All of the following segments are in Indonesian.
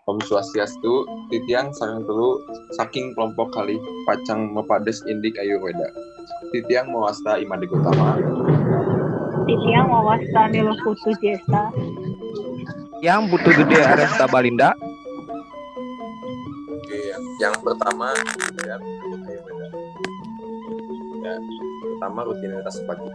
Om Swastiastu, titiang sareng telu saking kelompok kali pacang mepades indik Ayurweda. Titiang mawasta Imade Gotama. Titiang mawasta Nilokutu Jesa. Yang butuh gede Aresta Balinda. Oke, yang pertama ya, Ayurweda. Ya, pertama rutinitas pagi.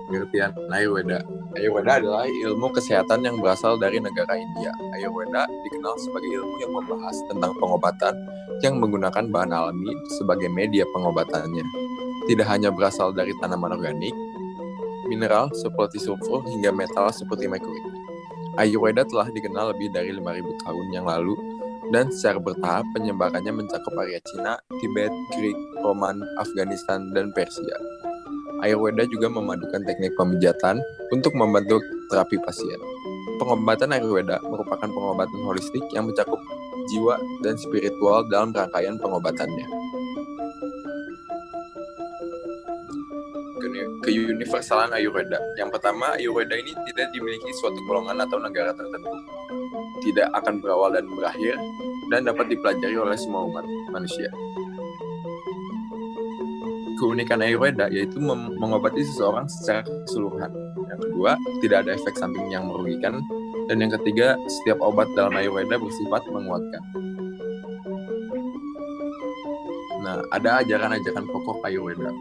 Pengertian Ayurweda. Ayurweda adalah ilmu kesehatan yang berasal dari negara India. Ayurweda dikenal sebagai ilmu yang membahas tentang pengobatan yang menggunakan bahan alami sebagai media pengobatannya. Tidak hanya berasal dari tanaman organik, mineral seperti sulfur hingga metal seperti merkuri. Ayurweda telah dikenal lebih dari 5.000 tahun yang lalu dan secara bertahap penyebarannya mencakup area Cina, Tibet, Greek, Roman, Afghanistan, dan Persia. Ayurweda juga memadukan teknik pemijatan untuk membantu terapi pasien. Pengobatan Ayurweda merupakan pengobatan holistik yang mencakup jiwa dan spiritual dalam rangkaian pengobatannya. Keuniversalan Ayurweda. Yang pertama, Ayurweda ini tidak dimiliki suatu golongan atau negara tertentu. Tidak akan berawal dan berakhir, dan dapat dipelajari oleh semua umat manusia. Keunikan Ayurweda yaitu mengobati seseorang secara keseluruhan. Yang kedua, tidak ada efek samping yang merugikan. Dan yang ketiga, setiap obat dalam Ayurweda bersifat menguatkan. Nah, ada ajaran-ajaran pokok Ayurweda.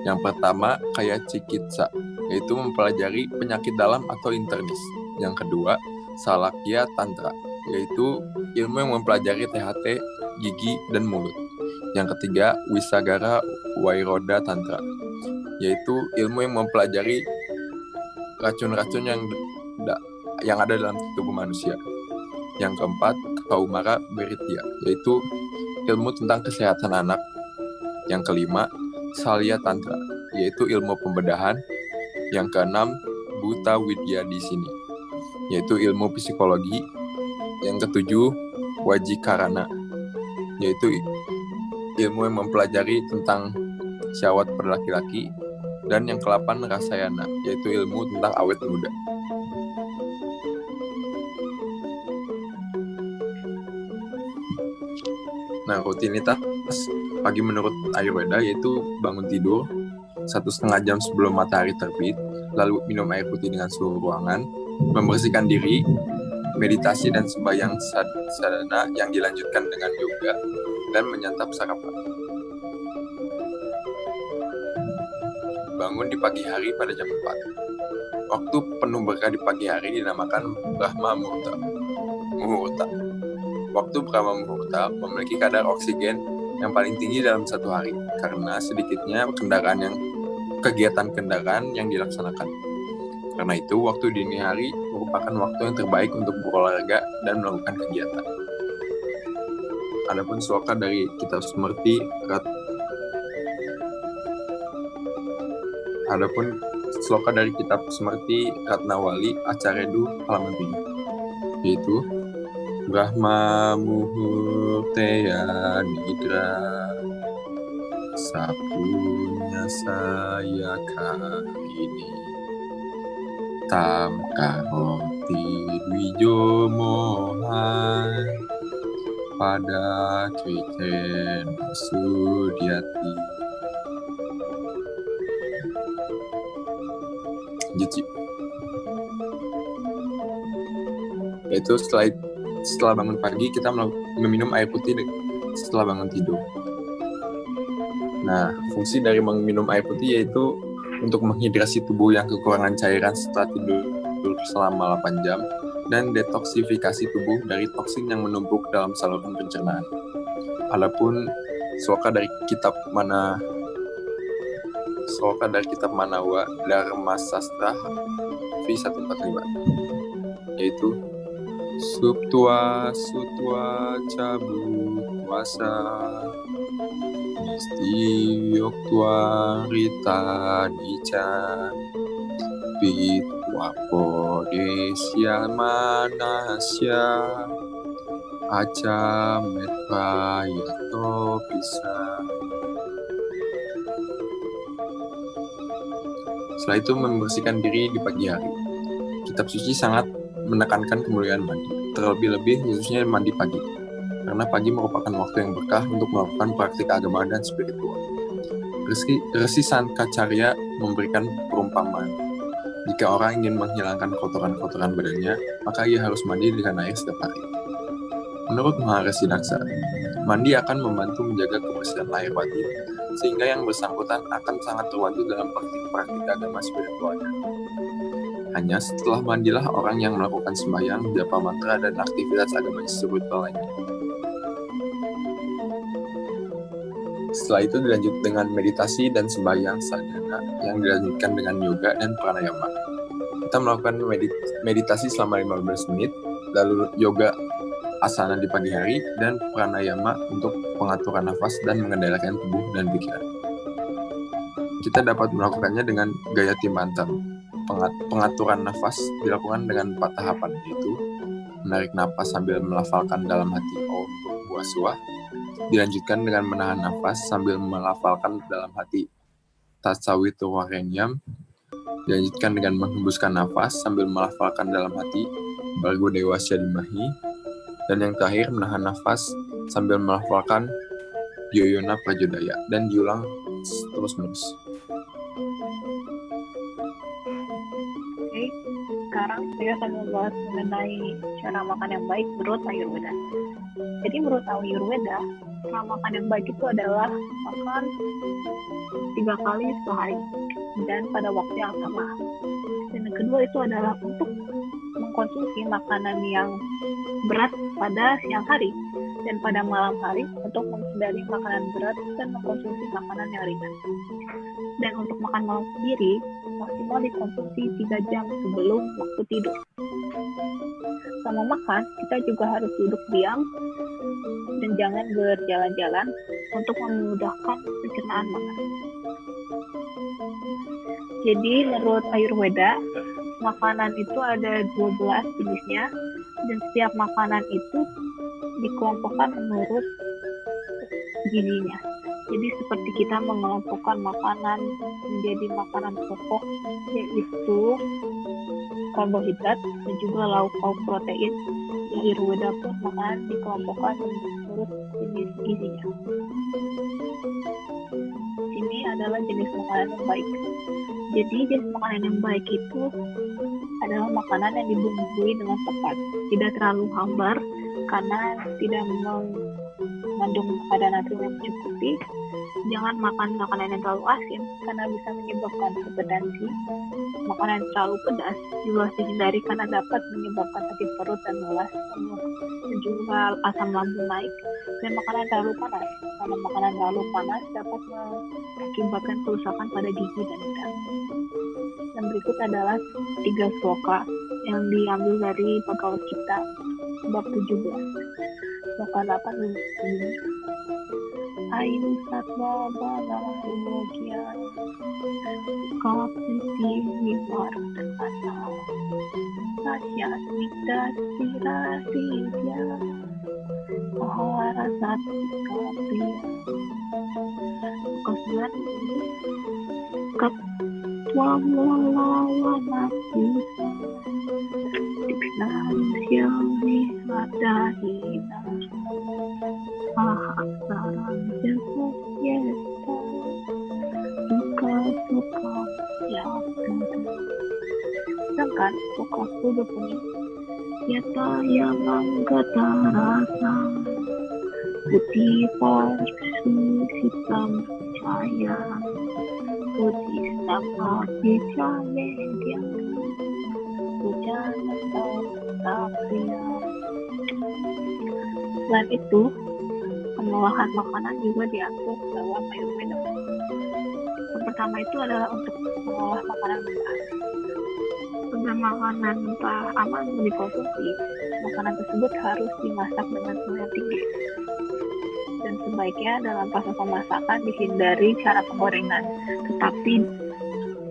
Yang pertama, kaya cikitsa, yaitu mempelajari penyakit dalam atau internis. Yang kedua, salakya tantra, yaitu ilmu yang mempelajari THT, gigi, dan mulut. Yang ketiga, Wisagara Wairoda Tantra, yaitu ilmu yang mempelajari racun-racun yang ada dalam tubuh manusia. Yang keempat, Kaumara Beritya, yaitu ilmu tentang kesehatan anak. Yang kelima, Salya Tantra, yaitu ilmu pembedahan. Yang keenam, Bhuta Widya di sini, yaitu ilmu psikologi. Yang ketujuh, Wajikarana, yaitu ilmu yang mempelajari tentang syahwat pada laki-laki. Dan yang ke-8, Rasayana, yaitu ilmu tentang awet muda. Nah, rutinitas pagi menurut Ayurweda yaitu bangun tidur 1,5 jam sebelum matahari terbit, lalu minum air putih dengan suhu ruangan, membersihkan diri, meditasi dan sembahyang sadhana yang dilanjutkan dengan yoga, dan menyantap sarapan. Bangun di pagi hari pada jam 4. Waktu penuh berkah di pagi hari dinamakan Brahma Muhurta. Waktu Brahma Muhurta memiliki kadar oksigen yang paling tinggi dalam satu hari karena sedikitnya kegiatan kendaraan yang dilaksanakan. Karena itu, waktu dini hari merupakan waktu yang terbaik untuk berolahraga dan melakukan kegiatan. Adapun sloka dari kitab Smriti Ratnawali Acaredu halaman 7, yaitu Brahma Muhurteya Nidra Sapunya saya karini Tam Karoti Dwijo Mohan Pada Triten Sudiati Jici. Yaitu setelah bangun pagi kita meminum air putih setelah bangun tidur. Nah, fungsi dari meminum air putih yaitu untuk menghidrasi tubuh yang kekurangan cairan setelah tidur selama 8 jam dan detoksifikasi tubuh dari toksin yang menumpuk dalam saluran pencernaan. Adapun sloka dari kitab Manawa Dharma Sastra V145 yaitu Suptwa Sutwa Cabu Puasa Istiyoktwa Rita Nica Pitwa Podesya Manasya Aca Metpayato Pisa. Setelah itu membersihkan diri di pagi hari. Kitab suci sangat menekankan kemuliaan mandi. terlebih-lebih khususnya mandi pagi, karena pagi merupakan waktu yang berkah untuk melakukan praktik agama dan spiritual. Resi Sankacarya memberikan perumpamaan, jika orang ingin menghilangkan kotoran-kotoran badannya, maka ia harus mandi dengan air setiap hari. Menurut Maharesi Daksa, mandi akan membantu menjaga kebersihan lahir batin, sehingga yang bersangkutan akan sangat terbantu dalam praktik agama spiritualnya. Hanya setelah mandilah orang yang melakukan sembahyang, japa mantra, dan aktivitas agama spiritual lainnya. Setelah itu dilanjut dengan meditasi dan sembahyang sadhana yang dilanjutkan dengan yoga dan pranayama. Kita melakukan meditasi selama 15 menit, lalu yoga asana di pagi hari, dan pranayama untuk pengaturan nafas dan mengendalikan tubuh dan pikiran. Kita dapat melakukannya dengan gaya Timbantang. Pengaturan nafas dilakukan dengan 4 tahapan, yaitu menarik napas sambil melafalkan dalam hati Om Buah Suah, dilanjutkan dengan menahan nafas sambil melafalkan dalam hati Tatsawiturwarenyam, dilanjutkan dengan menghembuskan nafas sambil melafalkan dalam hati Bargo Dewasya Dimahi, dan yang terakhir menahan nafas sambil melafalkan Dyoyona Prajodaya, dan diulang terus-menerus. Oke, sekarang saya akan membahas mengenai cara makan yang baik menurut Ayurveda. Jadi menurut Ayurveda, cara makan yang baik itu adalah makan 3 kali sehari dan pada waktu yang sama. Dan yang kedua itu adalah untuk mengkonsumsi makanan yang berat pada siang hari dan pada malam hari untuk menghindari makanan berat dan mengkonsumsi makanan yang ringan. Dan untuk makan malam sendiri, maksimal dikonsumsi 3 jam sebelum waktu tidur. Sama makan, kita juga harus duduk diam dan jangan berjalan-jalan untuk memudahkan pencernaan makanan. Jadi menurut Ayurveda, makanan itu ada 12 jenisnya dan setiap makanan itu dikelompokkan menurut gizinya. Jadi seperti kita mengelompokkan makanan menjadi makanan pokok, yaitu karbohidrat dan juga lauk-lauk protein. Di Ayurveda pun makanan dikelompokkan menurut jenis gizinya. Ini adalah jenis makanan yang baik. Jadi jenis makanan yang baik itu adalah makanan yang dibumbui dengan tepat, tidak terlalu hambar karena tidak mengandung kadar natrium yang mencukupi. Jangan makan makanan yang terlalu asin karena bisa menyebabkan hipertensi. Makanan yang terlalu pedas juga harus dihindari karena dapat menyebabkan sakit perut dan mulas, dan juga asam lambung naik. Dan makanan yang terlalu panas, karena makanan terlalu panas dapat mengakibatkan kerusakan pada gigi dan darah. Dan berikut adalah 3 sloka yang diambil dari Bhagavad Gita bab 17. Sloka 8 ini. Ayu satwa bala umogya kapiti vivardhana tasya smita sira sidya ahara satika priya. Kesulitan ini katwa melawana bisa diknasya vihadahina ahaksaran jago yesta suka ya. Sedangkan sukaku berbunyi yata yang anggata rasa putih parsu hitam cahaya putih sama cahaya dia hujan tak pria. Selain itu, pengolahan makanan juga diatur dalam Ayurveda. Yang pertama itu adalah untuk mengolah makanan mentah. Agar makanan mentah aman dikonsumsi, makanan tersebut harus dimasak dengan suhu yang tinggi. Dan sebaiknya dalam proses pemasakan dihindari cara penggorengan, tetapi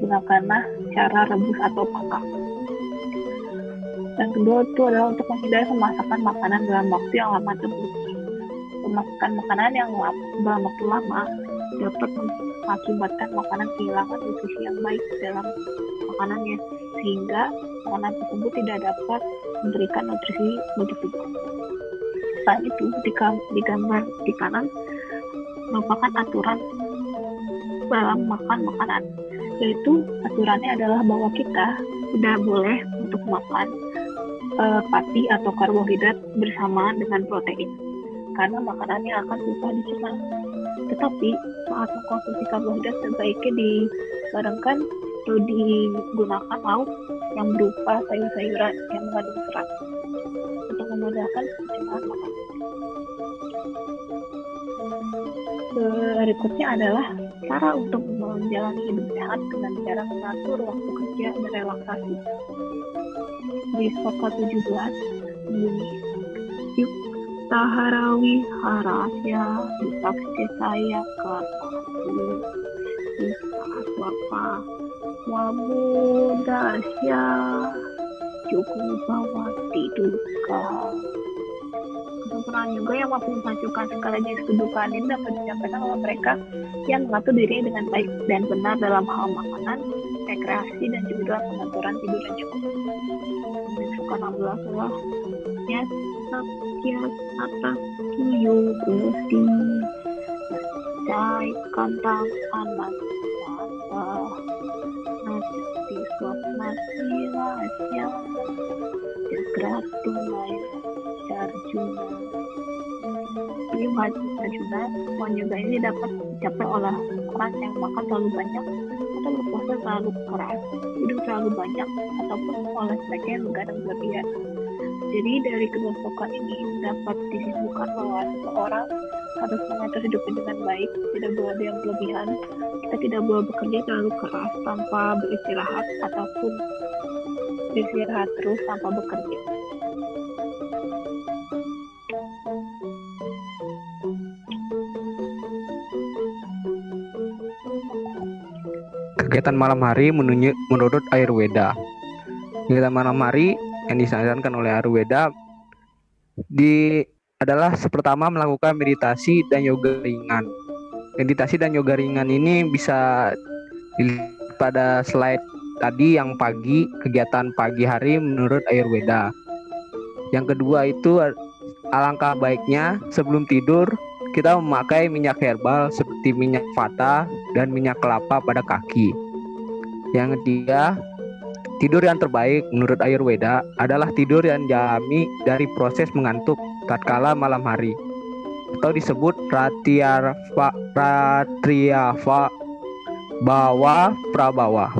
gunakanlah cara rebus atau panggang. Dan kedua itu adalah untuk menghindari pemasakan makanan dalam waktu yang lama terbukti. Pemasakan makanan yang dalam waktu lama dapat mengakibatkan makanan kehilangan nutrisi yang baik dalam makanannya, sehingga makanan tersebut tidak dapat memberikan nutrisi bagi tubuh. Selain itu, di gambar di kanan merupakan aturan dalam makan makanan, yaitu aturannya adalah bahwa kita tidak boleh untuk makan pati atau karbohidrat bersamaan dengan protein, karena makanannya akan susah dicerna. Tetapi saat mengkonsumsi karbohidrat sebaiknya dibarengkan atau digunakan lauk yang berupa sayur-sayuran yang mengandung serat untuk memudahkan pencernaan makanan. Berikutnya adalah cara untuk menjalani hidup sehat dengan cara mengatur waktu kerja dan relaksasi. Di Sloka 17 bunyi, yuk taharawi harasya disakti saya kataku bisa swapa wabudasya cukup bawa tidurka. Kesempurnaan juga yang mampu memajukan segala jenis kedukaan ini dapat disampaikan oleh mereka yang mengatur dirinya dengan baik dan benar dalam hal makanan, rekreasi, dan juga dalam pengaturan tidur yang cukup. Suka 16 adalah ya sakya atas tuyu gusti cai kantang anak mata nasi swap nasi rasya jagratunai Arjuna. Ini Arjuna, pohon yoga ini dapat dicapai oleh orang yang makan terlalu banyak atau berpuasa terlalu keras, tidur terlalu banyak, ataupun oleh mereka yang begadang berlebihan. Jadi dari kedua sloka ini dapat disimpulkan bahwa seseorang harus mengatur hidupnya dengan baik, tidak boleh ada yang berlebihan, kita tidak boleh bekerja terlalu keras tanpa beristirahat, ataupun beristirahat terus tanpa bekerja. Kegiatan malam hari menurut Ayurveda. Kegiatan malam hari yang disarankan oleh Ayurveda adalah pertama melakukan meditasi dan yoga ringan. Meditasi dan yoga ringan ini bisa dilihat pada slide tadi yang pagi, kegiatan pagi hari menurut Ayurveda. Yang kedua itu alangkah baiknya sebelum tidur kita memakai minyak herbal seperti minyak vata dan minyak kelapa pada kaki. Yang ketiga, tidur yang terbaik menurut Ayurveda adalah tidur yang dialami dari proses mengantuk tatkala malam hari, atau disebut ratriava bawa prabawa.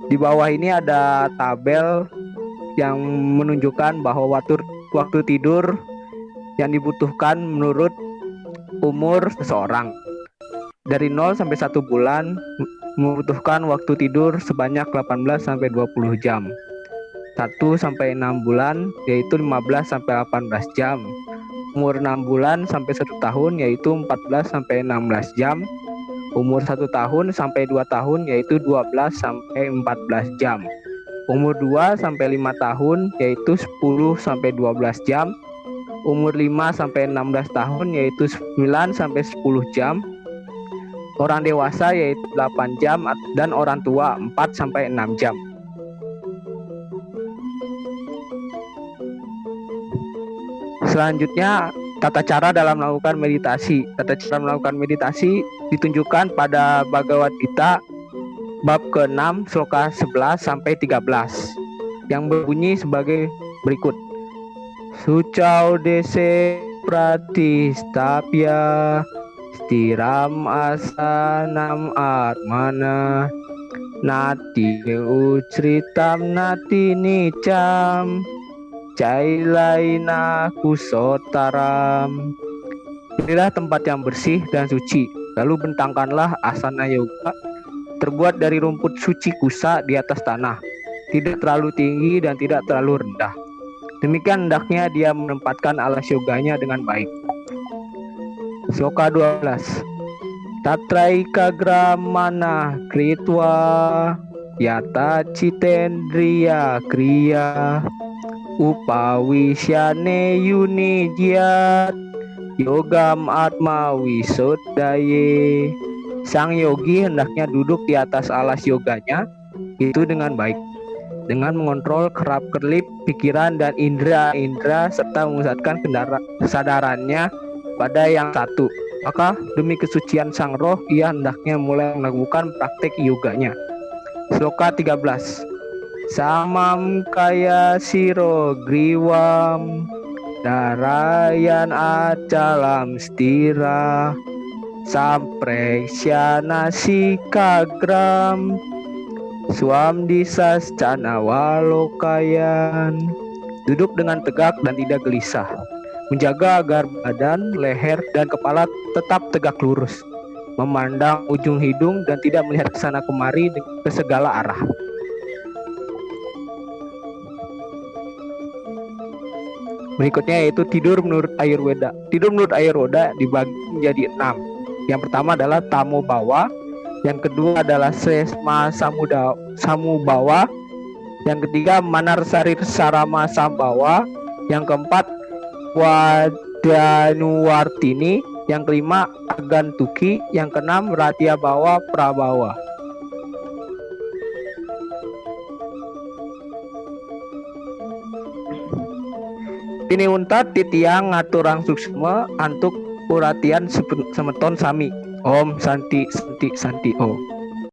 Di bawah ini ada tabel yang menunjukkan bahwa waktu tidur yang dibutuhkan menurut umur seseorang. Dari 0 sampai 1 bulan membutuhkan waktu tidur sebanyak 18 sampai 20 jam. 1 sampai 6 bulan yaitu 15 sampai 18 jam. Umur 6 bulan sampai 1 tahun yaitu 14 sampai 16 jam. Umur 1 tahun sampai 2 tahun yaitu 12 sampai 14 jam. Umur 2 sampai 5 tahun yaitu 10 sampai 12 jam. Umur 5 sampai 16 tahun yaitu 9 sampai 10 jam. Orang dewasa yaitu 8 jam dan orang tua 4 sampai 6 jam. Selanjutnya, tata cara dalam melakukan meditasi. Tata cara melakukan meditasi ditunjukkan pada Bhagavad Gita bab ke-6 sloka 11 sampai 13 yang berbunyi sebagai berikut. Sucau dese pratistapya stiram asanam atmana nati ucritam nati nicam cailaina kusotaram. Inilah tempat yang bersih dan suci, lalu bentangkanlah asana yoga terbuat dari rumput suci kusa di atas tanah, tidak terlalu tinggi dan tidak terlalu rendah. Demikian hendaknya dia menempatkan alas yoganya dengan baik. Sloka 12. Tatraika gramana kritwa yata citendriya kriya upawisyane yunijyat yogam atma wisoddaye. Sang yogi hendaknya duduk di atas alas yoganya itu dengan baik. dengan mengontrol kerap-kerip pikiran dan indera-indera serta memusatkan kesadarannya pada yang satu. Maka demi kesucian sang roh, ia hendaknya mulai melakukan praktek yoganya. Sloka 13. Samam kaya siro griwam darayan acalam stira sampreksana sikagram suam disas canawalokayan. Duduk dengan tegak dan tidak gelisah, menjaga agar badan, leher, dan kepala tetap tegak lurus, memandang ujung hidung dan tidak melihat ke sana kemari ke segala arah. Berikutnya yaitu tidur menurut Ayurveda. Tidur menurut Ayurveda dibagi menjadi 6. Yang pertama adalah Tamo Bawa, yang kedua adalah Sesma Samubawa, yang ketiga Manarsarir Sarama Sambawa, yang keempat Wadanuwartini, yang kelima Agantuki, yang keenam Ratia Bawa Prabawa. Ini untat titiang ngaturang suksma antuk uratian semeton sami. Om Santi Santi Santi Om.